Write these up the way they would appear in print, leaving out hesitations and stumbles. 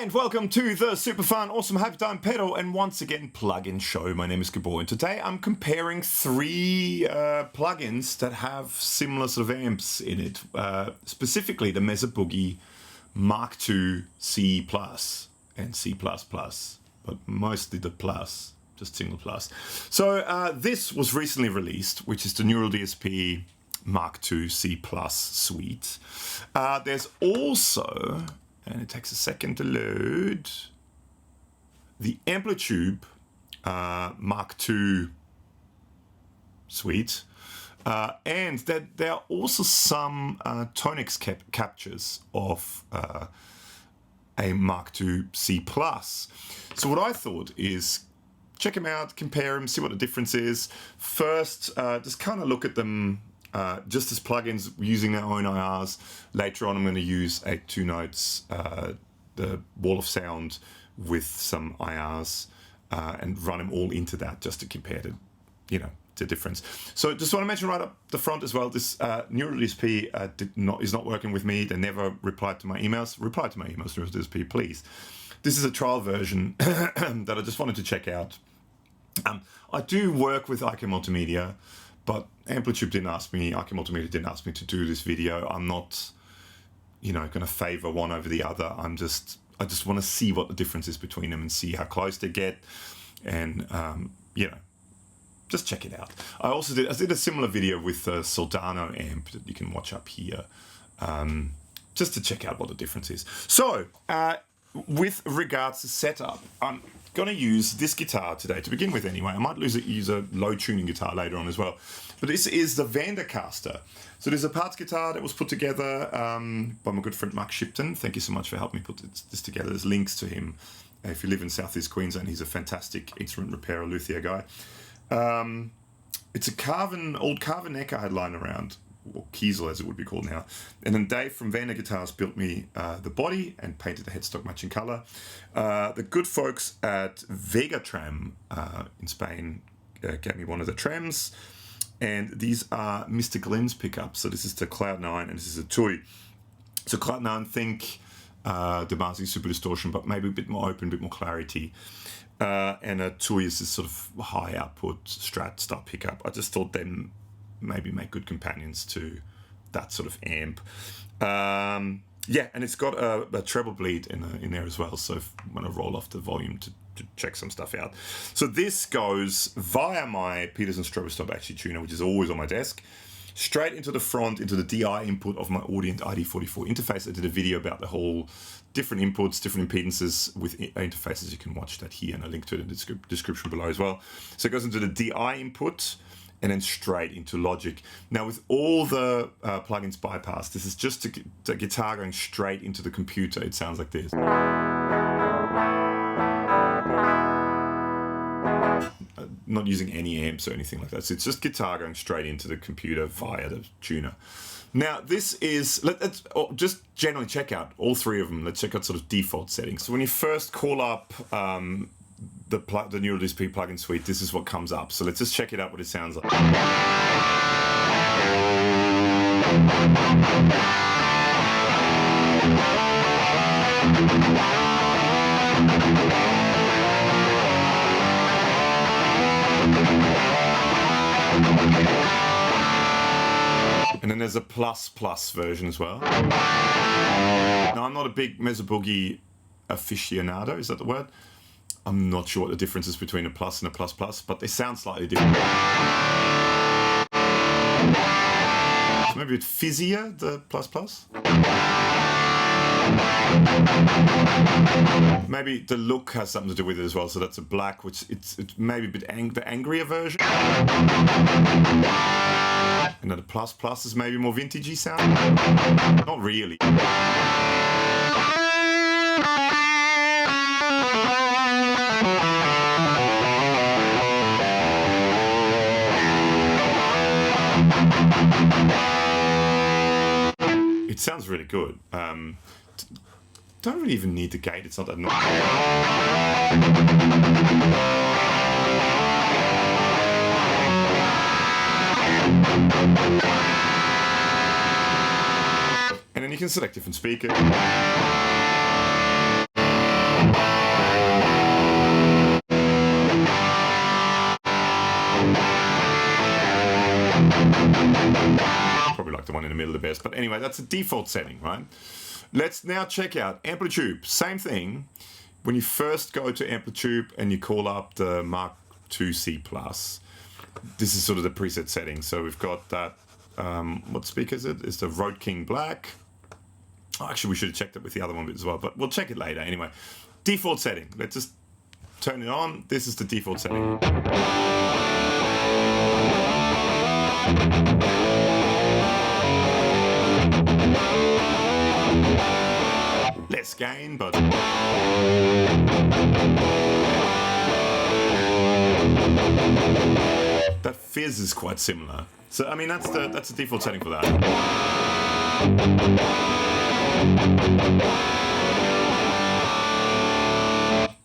And welcome to the super fun, awesome Happy Time pedal and once again plugin show. My name is Gabor and today I'm comparing three plugins that have similar sort of amps in it. Specifically the Mesa Boogie MkIIC C+ and C++, but mostly the plus, just single plus. So this was recently released, which is the Neural DSP MkIIC C+ suite. There's also, and it takes a second to load, the AmpliTube MkIIC suite, and that there are also some ToneX captures of a MkIIC C+. So what I thought is check them out, compare them, see what the difference is. First, just kind of look at them just as plugins using their own IRs. Later on I'm going to use a 2 notes, the wall of sound with some IRs and run them all into that just to compare the, the difference. So just want to mention right up the front as well, this Neural DSP is not working with me. They never replied to my emails. Reply to my emails, Neural DSP, please. This is a trial version that I just wanted to check out. I do work with IK Multimedia, but AmpliTube didn't ask me, IK Multimedia didn't ask me to do this video. I'm not, going to favor one over the other. I just want to see what the difference is between them and see how close they get, and just check it out. I did a similar video with the Soldano amp that you can watch up here, just to check out what the difference is. So, with regards to setup, I'm going to use this guitar today to begin with anyway. I might use a low tuning guitar later on as well. But this is the Vandercaster. So there's a parts guitar that was put together by my good friend Mark Shipton. Thank you so much for helping me put this together. There's links to him. If you live in Southeast Queensland, he's a fantastic instrument repairer, luthier guy. It's a old Carver neck I had lying around, or Kiesel as it would be called now. And then Dave from Vander Guitars built me the body and painted the headstock matching color. The good folks at Vegatram in Spain gave me one of the trams. And these are Mr. Glenn's pickups. So this is the Cloud 9 and this is a TUI. So Cloud 9, think Demasi Super Distortion, but maybe a bit more open, a bit more clarity. And a TUI is this sort of high output Strat style pickup. I just thought them maybe make good companions to that sort of amp. Yeah, and it's got a treble bleed in there as well, so I'm going to roll off the volume to check some stuff out. So this goes via my Peterson Stroboscope actually tuner, which is always on my desk, straight into the front, into the DI input of my Audient ID44 interface. I did a video about the whole different inputs, different impedances with interfaces. You can watch that here, and I link to it in the description below as well. So it goes into the DI input, and then straight into Logic. Now with all the plugins bypassed, this is just the guitar going straight into the computer. It sounds like this. Not using any amps or anything like that. So it's just guitar going straight into the computer via the tuner. Now this is, let's just generally check out all three of them. Let's check out sort of default settings. So when you first call up the Neural DSP plugin suite, this is what comes up. So let's just check it out, what it sounds like. And then there's a plus version as well. Now I'm not a big Mesa Boogie aficionado, is that the word? I'm not sure what the difference is between a plus and a plus, but they sound slightly different. So maybe a bit fizzier, the plus. Maybe the look has something to do with it as well. So that's a black, which it's maybe a bit the angrier version. And then the plus is maybe more vintagey sound. Not really. It sounds really good. Don't really even need the gate, it's not that noisy. And then you can select different speakers. probably like the one in the middle the best. But anyway, that's a default setting, right? Let's now check out AmpliTube. Same thing. When you first go to AmpliTube and you call up the Mark IIc+, this is sort of the preset setting. So we've got that, what speaker is it? It's the Road King Black. Oh, actually, we should have checked it with the other one as well, but we'll check it later. Anyway, default setting. Let's just turn it on. This is the default setting. Less gain, but that fizz is quite similar. So I mean that's the default setting for that.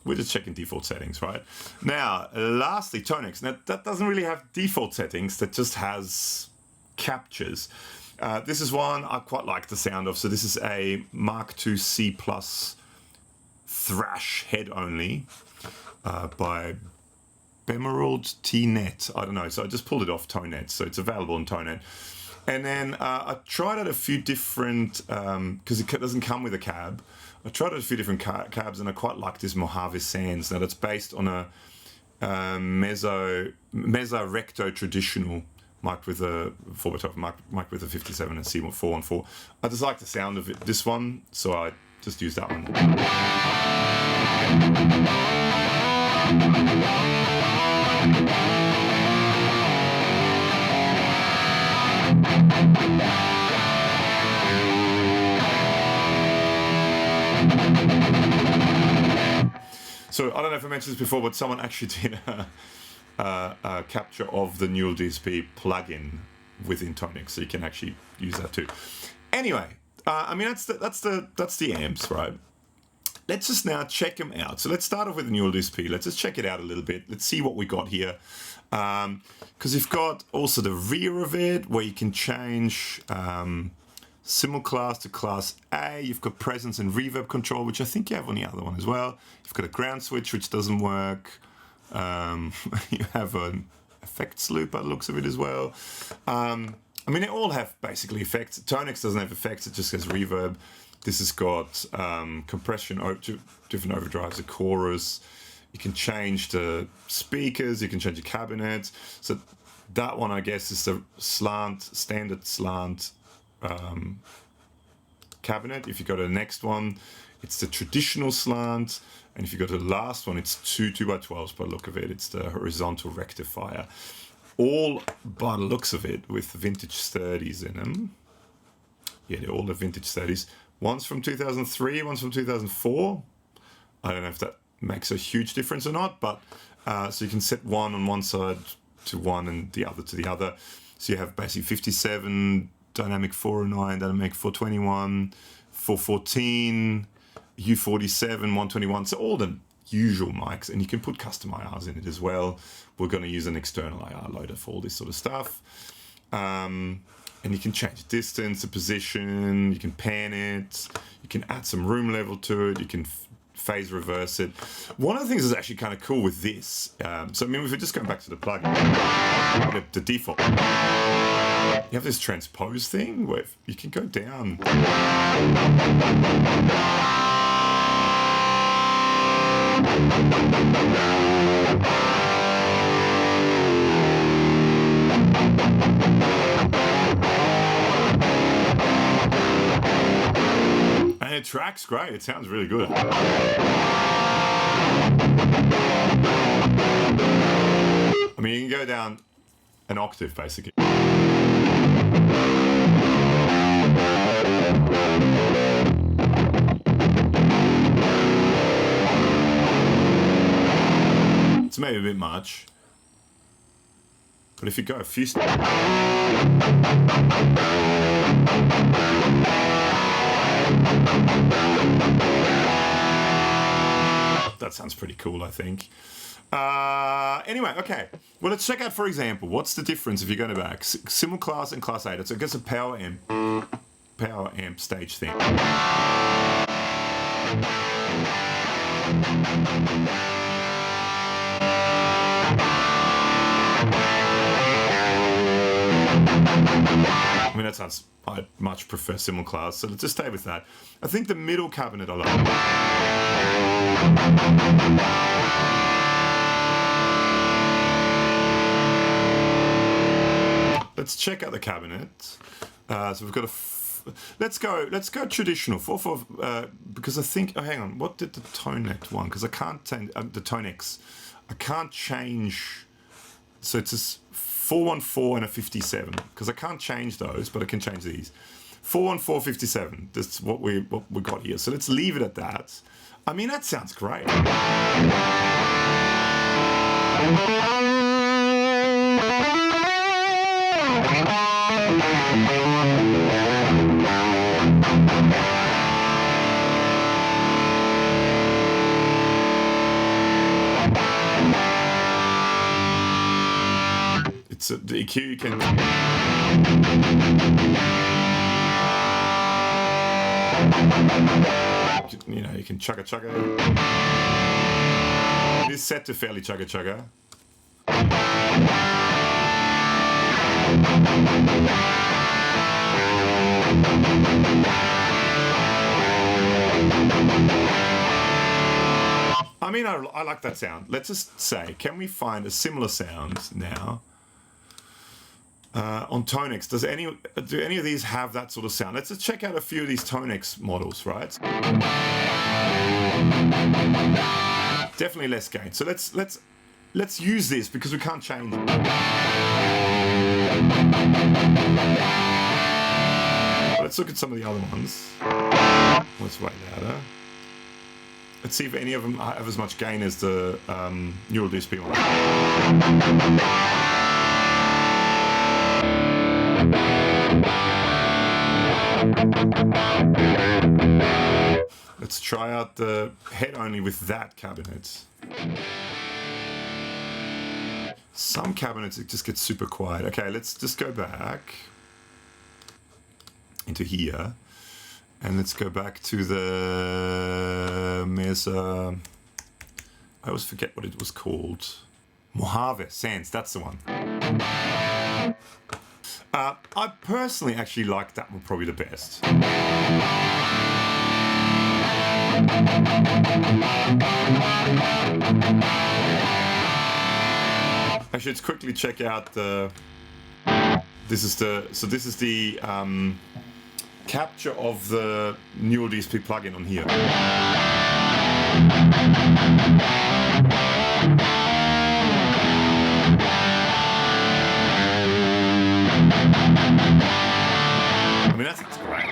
We're just checking default settings, right? Now, lastly, ToneX. Now, that doesn't really have default settings. That just has captures. This is one I quite like the sound of. So this is a Mark IIc+ thrash head only by Bemerald T-Net. I don't know. So I just pulled it off ToneNet. So it's available on ToneNet. And then I tried out a few different, because it doesn't come with a cab. I tried out a few different cabs, and I quite like this Mojave Sands. Now that's based on a Mesa Recto traditional mic with a 4x12 mic with a 57 and C414. I just like the sound of it, this one, so I just used that one. So I don't know if I mentioned this before, but someone actually did a capture of the Neural DSP plugin within ToneX, so you can actually use that too. Anyway, I mean that's the amps, right? Let's just now check them out. So let's start off with the Neural DSP. Let's just check it out a little bit. Let's see what we got here, because you've got also the rear of it where you can change simulclass to class A. You've got presence and reverb control, which I think you have on the other one as well. You've got a ground switch, which doesn't work. You have an effects loop by the looks of it as well. I mean, they all have basically effects. ToneX doesn't have effects, it just has reverb. This has got compression, different overdrives, the chorus. You can change the speakers, you can change the cabinet. So that one, I guess, is the standard slant cabinet. If you go to the next one, it's the traditional slant, and if you go to the last one, it's two 2x12s by the look of it. It's the horizontal rectifier, all by the looks of it with vintage 30s in them. Yeah, they're all the vintage 30s. One's from 2003, one's from 2004. I don't know if that makes a huge difference or not, but so you can set one on one side to one and the other to the other. So you have basically 57, dynamic 409, dynamic 421, 414, U47, 121. So all the usual mics, and you can put custom IRs in it as well. We're going to use an external IR loader for all this sort of stuff. And you can change distance, the position, you can pan it, you can add some room level to it, you can phase reverse it. One of the things that's actually kind of cool with this, so I mean, if we're just going back to the plugin, the default, you have this transpose thing where you can go down. And it tracks great, it sounds really good. I mean, you can go down an octave basically. It's maybe a bit much, but if you go a few steps, that sounds pretty cool, I think. Anyway, okay. Well, let's check out, for example, what's the difference if you go to back simulclass and class 8. It's, I guess, a power amp stage thing. I mean, that sounds, I much prefer Simul Class, so let's just stay with that. I think the middle cabinet I like. Let's check out the cabinet. So we've got a. Let's go traditional because I think. Oh, hang on. What did the ToneX one? Because I can't change the ToneX. I can't change. So it's a 414 and a 57 because I can't change those, but I can change these. 414 57. That's what we got here. So let's leave it at that. I mean, that sounds great. It's the EQ you can. You know, you can chugga chugga. It is set to fairly chugga chugga. I mean, I like that sound. Let's just say, can we find a similar sound now on ToneX? Do any of these have that sort of sound? Let's just check out a few of these ToneX models, right? Definitely less gain. So let's use this because we can't change it. Let's look at some of the other ones. Let's way louder. Let's see if any of them have as much gain as the Neural DSP one. Let's try out the head only with that cabinet. Some cabinets it just gets super quiet. Okay, let's just go back into here. And let's go back to the Mesa. I always forget what it was called. Mojave Sands, that's the one. I personally actually like that one probably the best. I should quickly check out the. This is the capture of the Neural DSP plugin on here. I mean, that's great.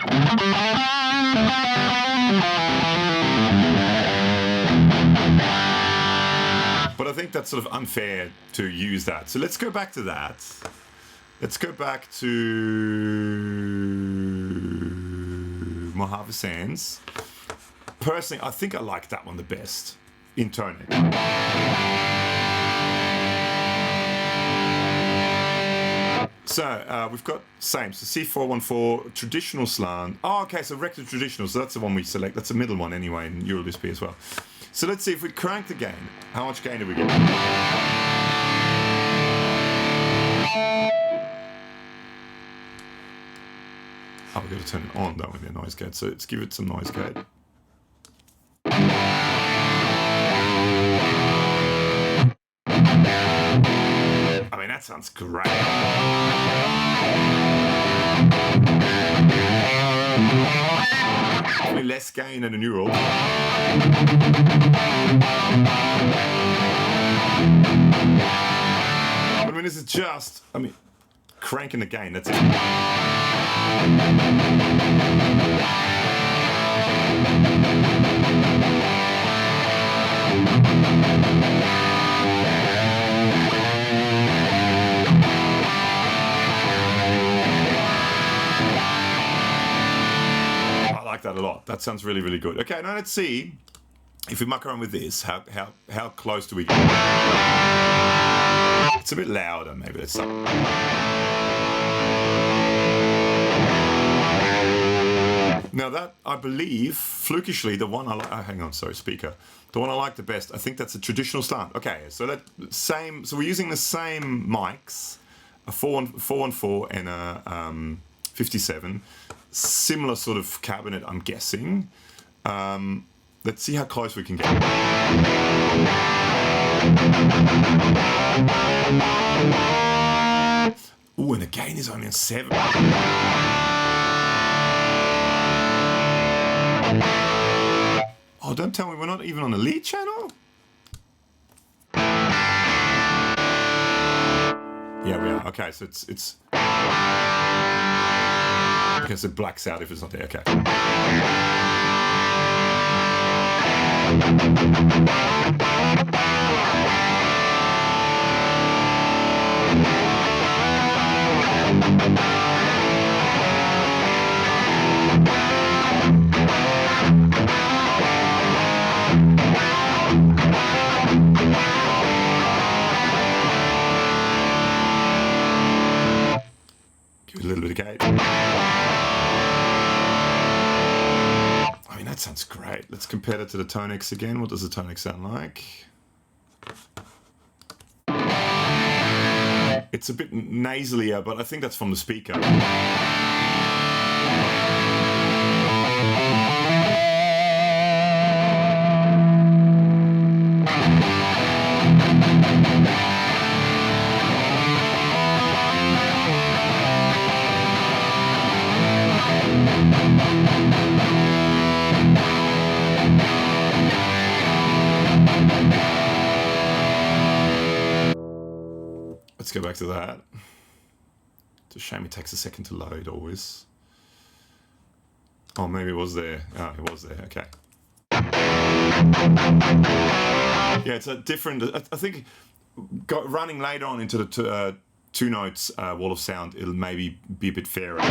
But I think that's sort of unfair to use that. So let's go back to that. Let's go back to Mojave Sands. Personally, I think I like that one the best in ToneX. So we've got same. So C414 traditional slant. Oh, okay. So rector traditional. So that's the one we select. That's the middle one anyway in Neural DSP as well. So let's see if we crank the gain. How much gain do we get? Oh, we've got to turn it on, don't we, the noise gate. So let's give it some noise gate. I mean, that sounds great. Probably less gain than a neural. I mean, this is just, cranking the gain, that's it. I like that a lot. That sounds really, really good. Okay, now let's see if we muck around with this. How close do we get? It's a bit louder, maybe. Let's start. Now that, I believe, flukishly, the one I like, hang on, sorry, speaker. The one I like the best, I think that's a traditional slant. Okay, so so we're using the same mics, a 414 and a 57. Similar sort of cabinet, I'm guessing. Let's see how close we can get. Ooh, and the gain is only on 7. Oh, don't tell me we're not even on the lead channel? Yeah, we are. Okay, so it's... Okay, so it blacks out if it's not there. Okay. Give it a little bit of gate. I mean, that sounds great. Let's compare it to the ToneX again. What does the ToneX sound like? It's a bit nasalier, but I think that's from the speaker. Let's go back to that. It's a shame it takes a second to load always. Oh, maybe it was there. Oh, it was there. Okay. Yeah, it's a different. I think running later on into the two notes wall of sound, it'll maybe be a bit fairer.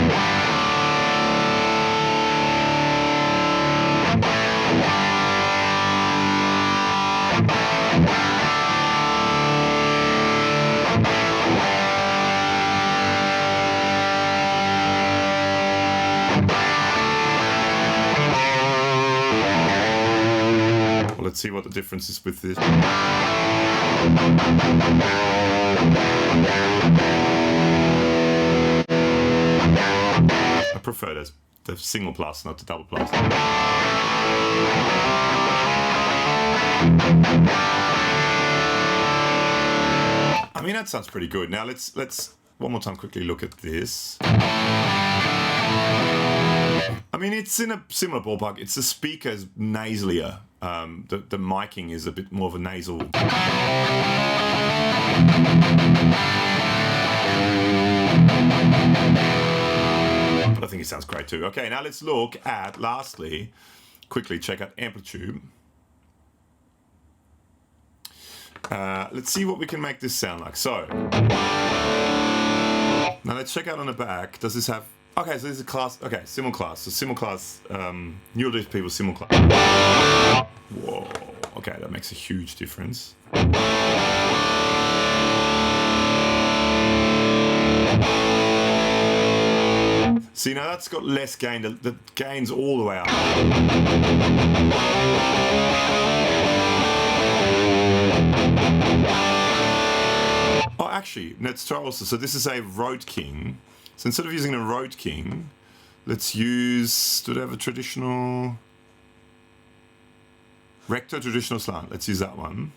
Let's see what the difference is with this. I prefer the single plus, not the double plus. I mean, that sounds pretty good. Now let's one more time quickly look at this. I mean, it's in a similar ballpark. It's the speaker's nasalier. The miking is a bit more of a nasal. But I think it sounds great too. Okay, now let's look at, lastly, quickly check out AmpliTube. Let's see what we can make this sound like. So, now let's check out on the back. Does this have... Okay, so this is a class, okay, simulclass. So simulclass, Neural DSP was simulclass. Whoa, okay, that makes a huge difference. See, now that's got less gain, the gain's all the way up. Oh, actually, let's try also, so this is a Road King. So instead of using a Road King, let's use, do they have a traditional, Recto traditional slant, let's use that one.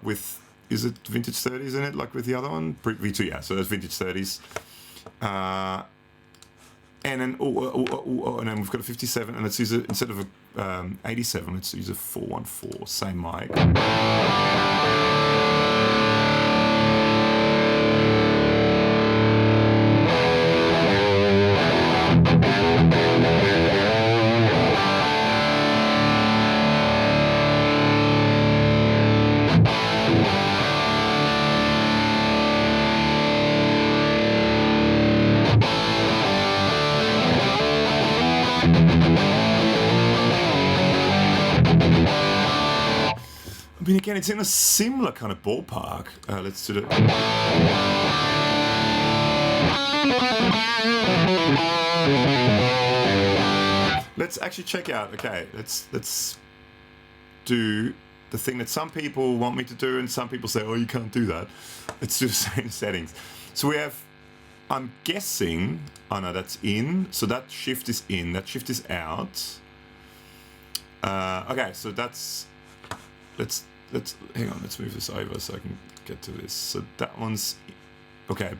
With, is it vintage 30s in it, like with the other one? V2, yeah, so that's vintage 30s. And then, and then we've got a 57, and let's use it, instead of a 87, let's use a 414, same mic. I mean, again, it's in a similar kind of ballpark. Let's do it. Let's actually check out. Okay, let's do the thing that some people want me to do, and some people say, "Oh, you can't do that." Let's do the same settings. So we have. I'm guessing, oh no, that's in. So that shift is in, that shift is out. Okay, so that's, let's hang on, let's move this over so I can get to this. So that one's, okay,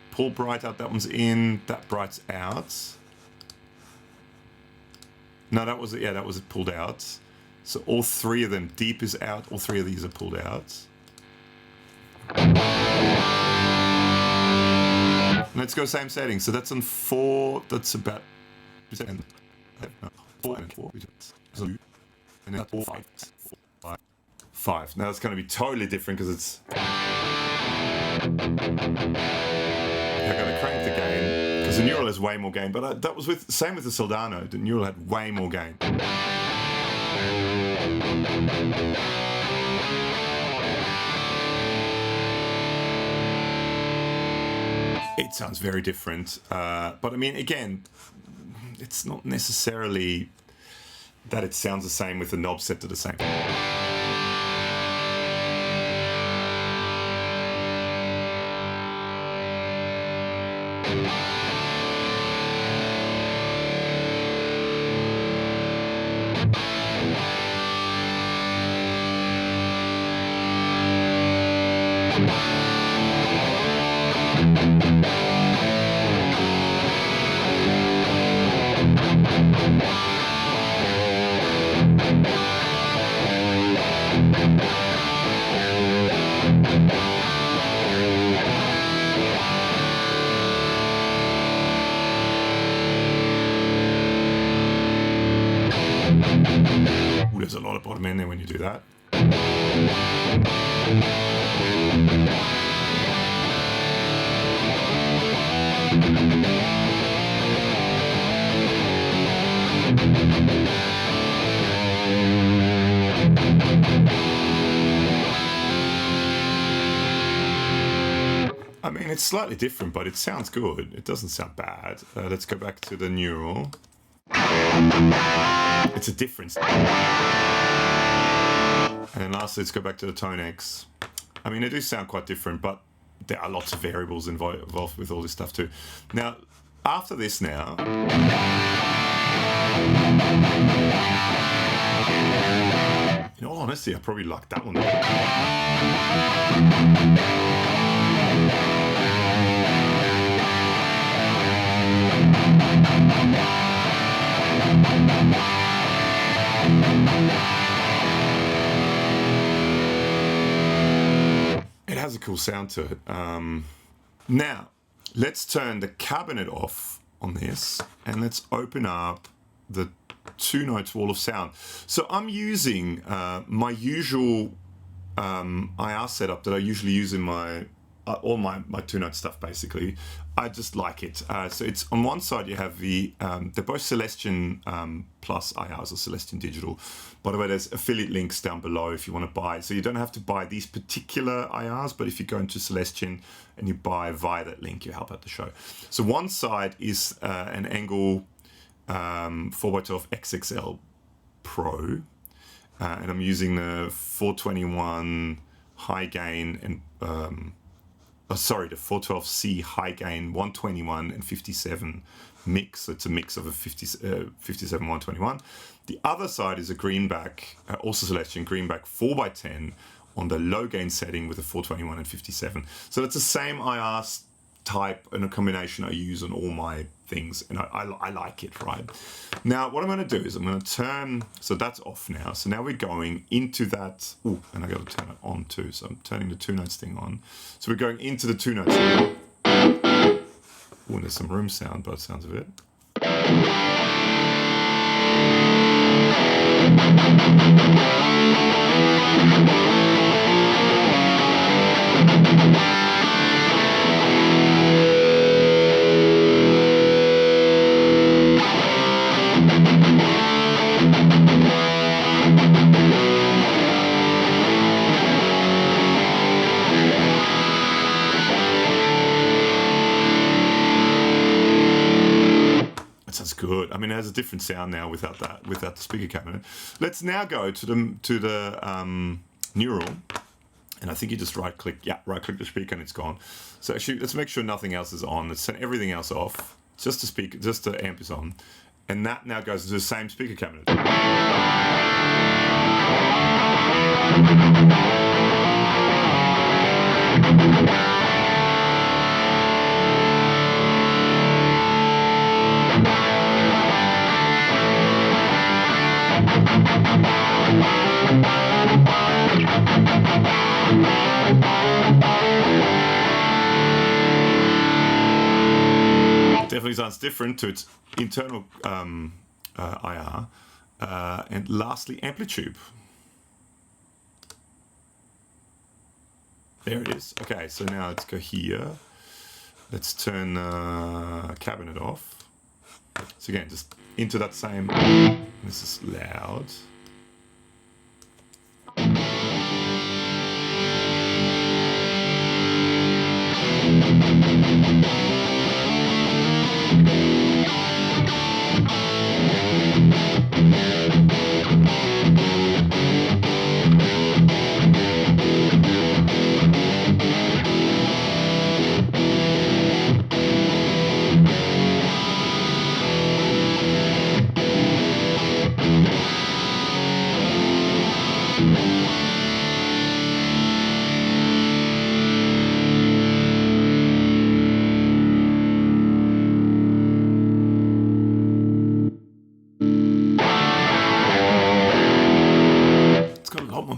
pull bright out, that one's in, that bright's out. No, that was, yeah, that was pulled out. So all three of them, deep is out, all three of these are pulled out. Let's go same setting. So that's on 4, that's about 4 and 4. And then 4, 5. Now it's going to be totally different because it's... I'm going to crank the gain because the Neural has way more gain, but that was with same with the Soldano. The Neural had way more gain. It sounds very different, but I mean, again, it's not necessarily that it sounds the same with the knobs set to the same. Ooh, there's a lot of bottom end there when you do that. I mean, it's slightly different, but it sounds good. It doesn't sound bad. Let's go back to the Neural. It's a difference. And then lastly, let's go back to the ToneX. I mean, they do sound quite different, but there are lots of variables involved with all this stuff too. Now, after this now... In all honesty, I probably like that one. It has a cool sound to it. Now, let's turn the cabinet off on this and let's open up the 2 notes wall of sound. So I'm using my usual IR setup that I usually use in my all my 2 note stuff basically. I just like it. So it's on one side you have the they're both Celestion Plus IRs or Celestion Digital. By the way, there's affiliate links down below if you want to buy. So you don't have to buy these particular IRs, but if you go into Celestion and you buy via that link, you help out the show. So one side is an Angle 4x12 XXL Pro, and I'm using the 421 high gain and the 412C high gain 121 and 57 mix. So it's a mix of a 57 121. The other side is a greenback, also Celestion greenback 4x10 on the low gain setting with a 421 and 57. So that's the same IR type and a combination I use on all my things, and I like it, right? Now what I'm going to do is I'm going to turn, so that's off now, so now we're going into that, ooh, and I got to turn it on too, so I'm turning the 2 notes thing on, so we're going into the 2 notes thing. Ooh, and there's some room sound by the sounds of it. Good. I mean, it has a different sound now without the speaker cabinet. Let's now go to the Neural, And I think you just right click the speaker and it's gone. So actually, let's make sure nothing else is on. Let's turn everything else off. Just the speaker, just the amp is on. And that now goes to the same speaker cabinet. Definitely sounds different to its internal IR. And lastly, AmpliTube. There it is. Okay, so now let's go here. Let's turn the cabinet off. So again, just into that same. This is loud.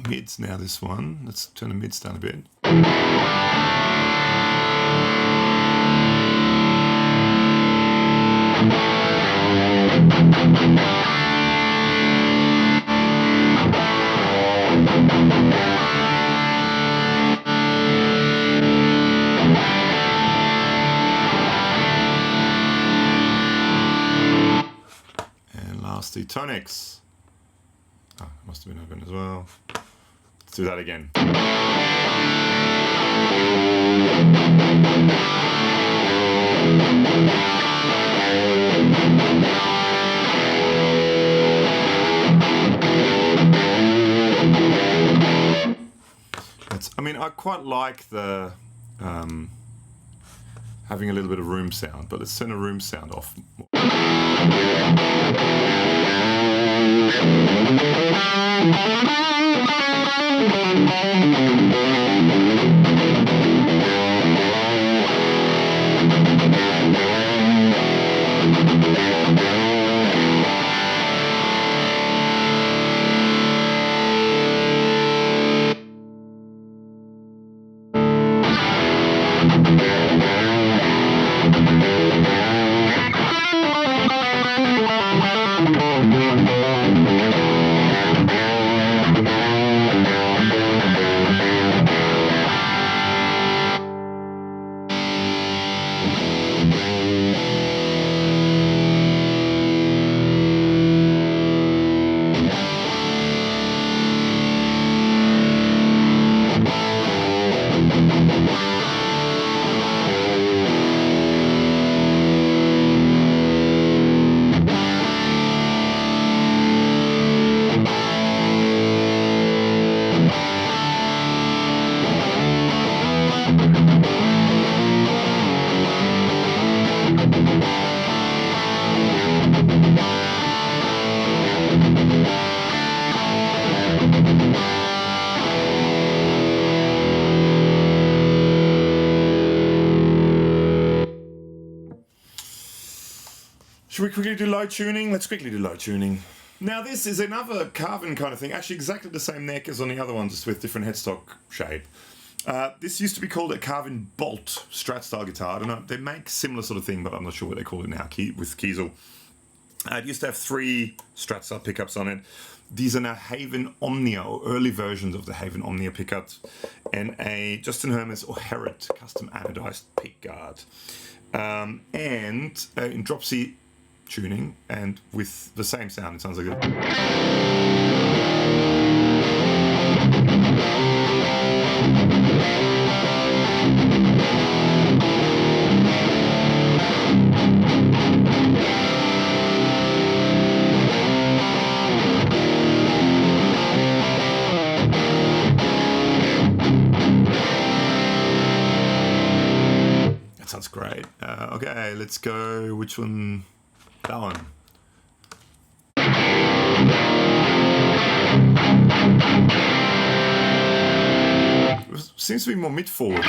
Mids now, this one. Let's turn the mids down a bit. And lastly, ToneX. Oh, it must have been open as well. Let's do that again. I mean, I quite like the having a little bit of room sound, but let's turn the room sound off. Should we quickly do low tuning? Let's quickly do low tuning. Now this is another Carlton kind of thing, actually exactly the same neck as on the other one, just with different headstock shape. This used to be called a Carlton Bolt Strat style guitar. I don't know, they make similar sort of thing, but I'm not sure what they call it now with Kiesel. It used to have 3 Strat style pickups on it. These are now Haven Omnia, or early versions of the Haven Omnia pickups, and a Justin Hermes or Herod custom anodized pickguard. And in drop C tuning, and with the same sound, it sounds like Okay, let's go. Which one? That one. It seems to be more mid-forward.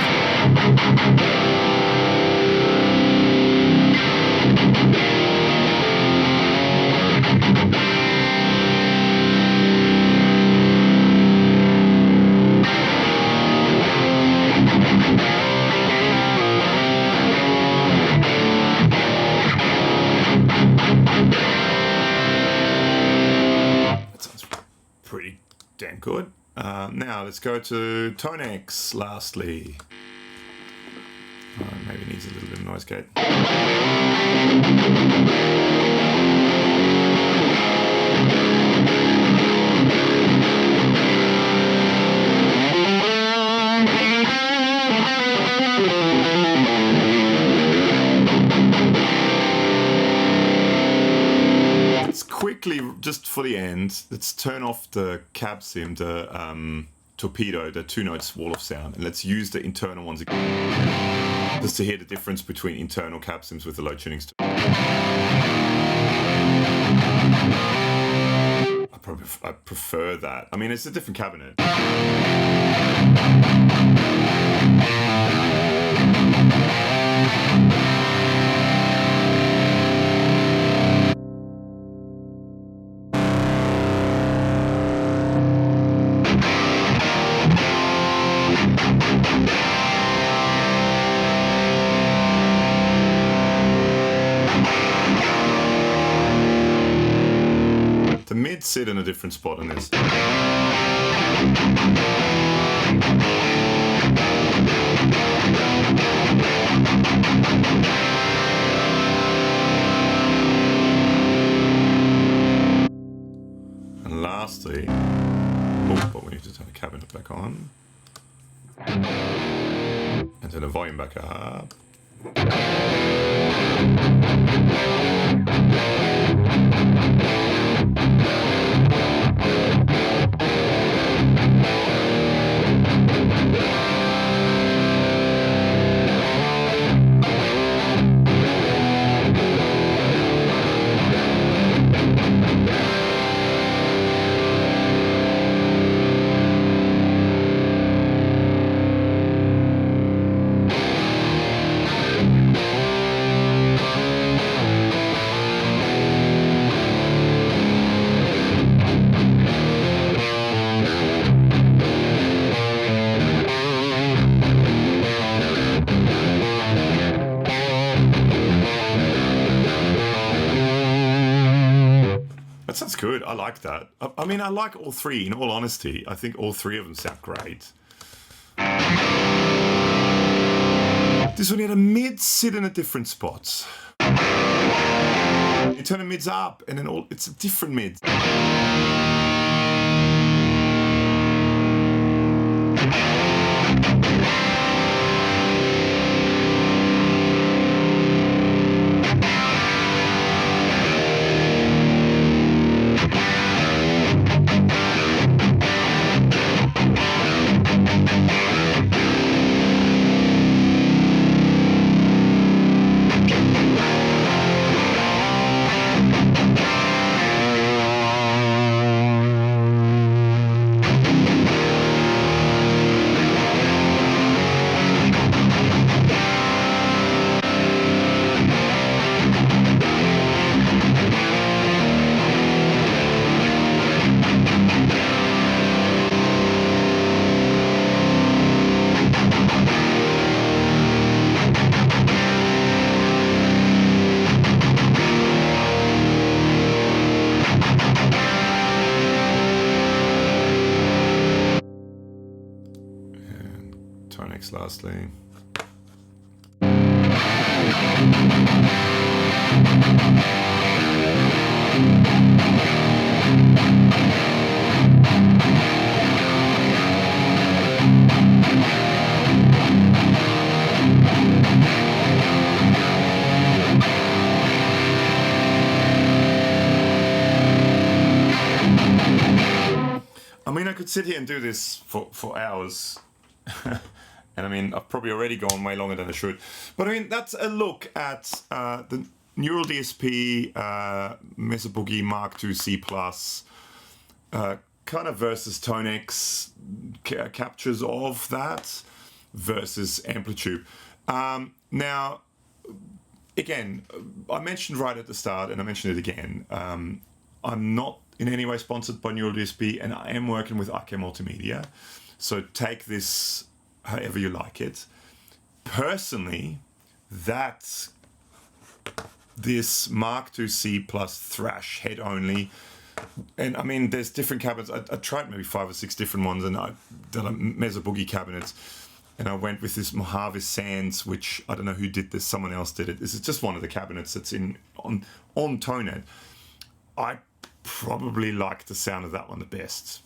Pretty damn good. Now let's go to ToneX lastly. Maybe it needs a little bit of noise gate. Quickly, just for the end, let's turn off the cab sim, the Torpedo, the 2 notes wall of sound, and let's use the internal ones again, just to hear the difference between internal cab sims with the low tunings. I prefer that. I mean, it's a different cabinet. The mids sit in a different spot in this. And lastly, but we need to turn the cabinet back on. And turn the volume back up. Sounds good. I like that. I mean, I like all three, in all honesty. I think all three of them sound great. This one had a mid sit in a different spot. You turn the mids up and then it's a different mid. ToneX lastly. I mean, I could sit here and do this for hours. And I mean, I've probably already gone way longer than I should. But I mean, that's a look at the Neural DSP Mesa Boogie MkIIC+, kind of versus ToneX captures of that versus AmpliTube. Now, again, I mentioned right at the start, and I mentioned it again, I'm not in any way sponsored by Neural DSP, and I am working with IK Multimedia. So take this however you like it. Personally, that's this MkIIC plus thrash head only. And I mean, there's different cabinets. I tried maybe 5 or 6 different ones, and that are Mesa Boogie cabinets. And I went with this Mojave Sands, which I don't know who did this. Someone else did it. This is just one of the cabinets that's on ToneX. I probably like the sound of that one the best,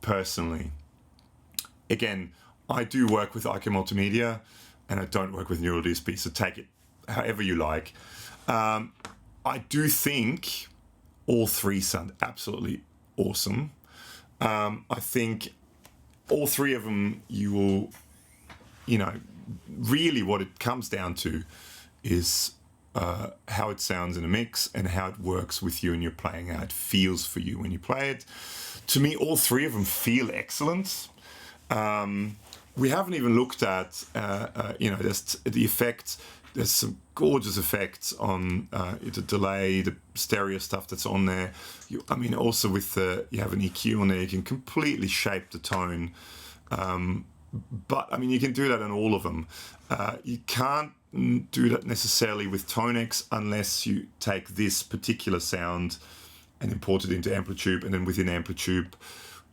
personally. Again, I do work with IK Multimedia, and I don't work with Neural DSP, so take it however you like. I do think all three sound absolutely awesome. I think all three of them, you will, you know, really what it comes down to is how it sounds in a mix and how it works with you and your playing, how it feels for you when you play it. To me, all three of them feel excellent. We haven't even looked at, you know, there's the effects. There's some gorgeous effects on the delay, the stereo stuff that's on there. I mean, also with the, you have an EQ on there, you can completely shape the tone. But I mean, you can do that on all of them. You can't do that necessarily with ToneX unless you take this particular sound and import it into AmpliTube, and then within AmpliTube,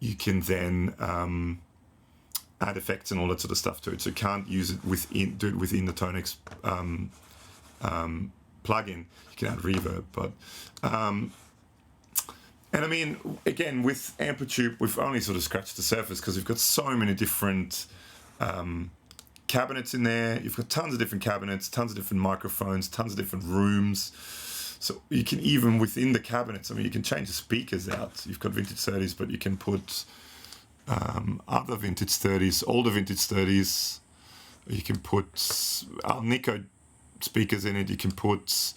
you can then add effects and all that sort of stuff to it. So you can't use it within, do it within the ToneX plugin. You can add reverb, but and I mean, again, with AmpliTube, we've only sort of scratched the surface because we've got so many different cabinets in there. You've got tons of different cabinets, tons of different microphones, tons of different rooms. So you can even within the cabinets, I mean, you can change the speakers out. You've got vintage 30s, but you can put other vintage 30s, older vintage 30s. You can put Alnico speakers in it. You can put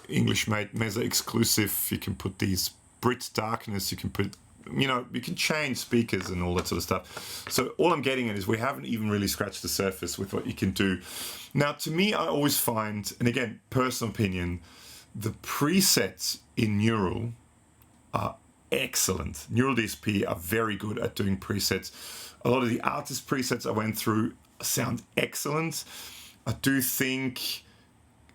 English made Mesa exclusive. You can put these Brit Darkness. You can put, you know, you can change speakers and all that sort of stuff. So all I'm getting at is we haven't even really scratched the surface with what you can do. Now, to me, I always find, and again, personal opinion, the presets in Neural are excellent. Neural DSP are very good at doing presets. A lot of the artist presets I went through sound excellent. I do think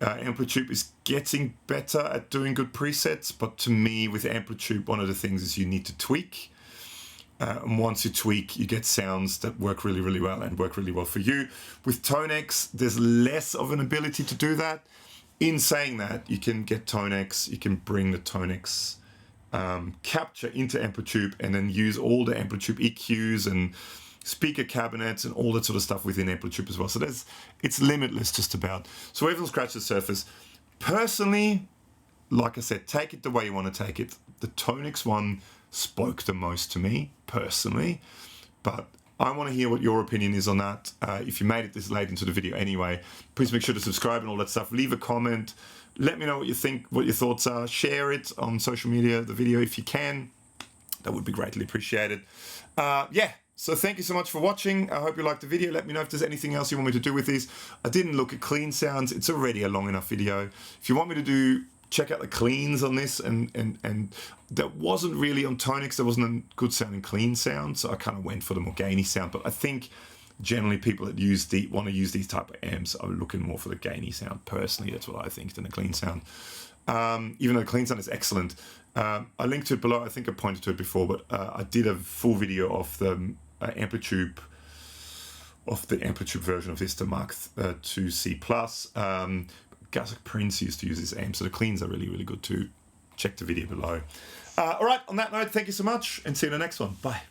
AmpliTube is getting better at doing good presets, but to me, with AmpliTube, one of the things is you need to tweak. And once you tweak, you get sounds that work really, really well and work really well for you. With ToneX, there's less of an ability to do that. In saying that, you can get ToneX, you can bring the ToneX capture into AmpliTube and then use all the AmpliTube EQs and speaker cabinets and all that sort of stuff within AmpliTube as well. So it's limitless just about. So everything scratch the surface. Personally, like I said, take it the way you want to take it. The ToneX one spoke the most to me, personally, but I want to hear what your opinion is on that. If you made it this late into the video anyway, please make sure to subscribe and all that stuff. Leave a comment. Let me know what you think, what your thoughts are. Share it on social media, the video, if you can. That would be greatly appreciated. Yeah, so thank you so much for watching. I hope you liked the video. Let me know if there's anything else you want me to do with these. I didn't look at clean sounds. It's already a long enough video. If you want me to check out the cleans on this, and that wasn't really on ToneX. There wasn't a good sounding clean sound, so I kind of went for the more gainy sound. But I think generally people that want to use these type of amps are looking more for the gainy sound. Personally, that's what I think, than the clean sound. Even though the clean sound is excellent. I linked to it below. I think I pointed to it before, but I did a full video of the AmpliTube version of this, the MkIIC+. Guys like Prince used to use this amp, so the cleans are really, really good too. Check the video below. All right, on that note, thank you so much, and see you in the next one. Bye.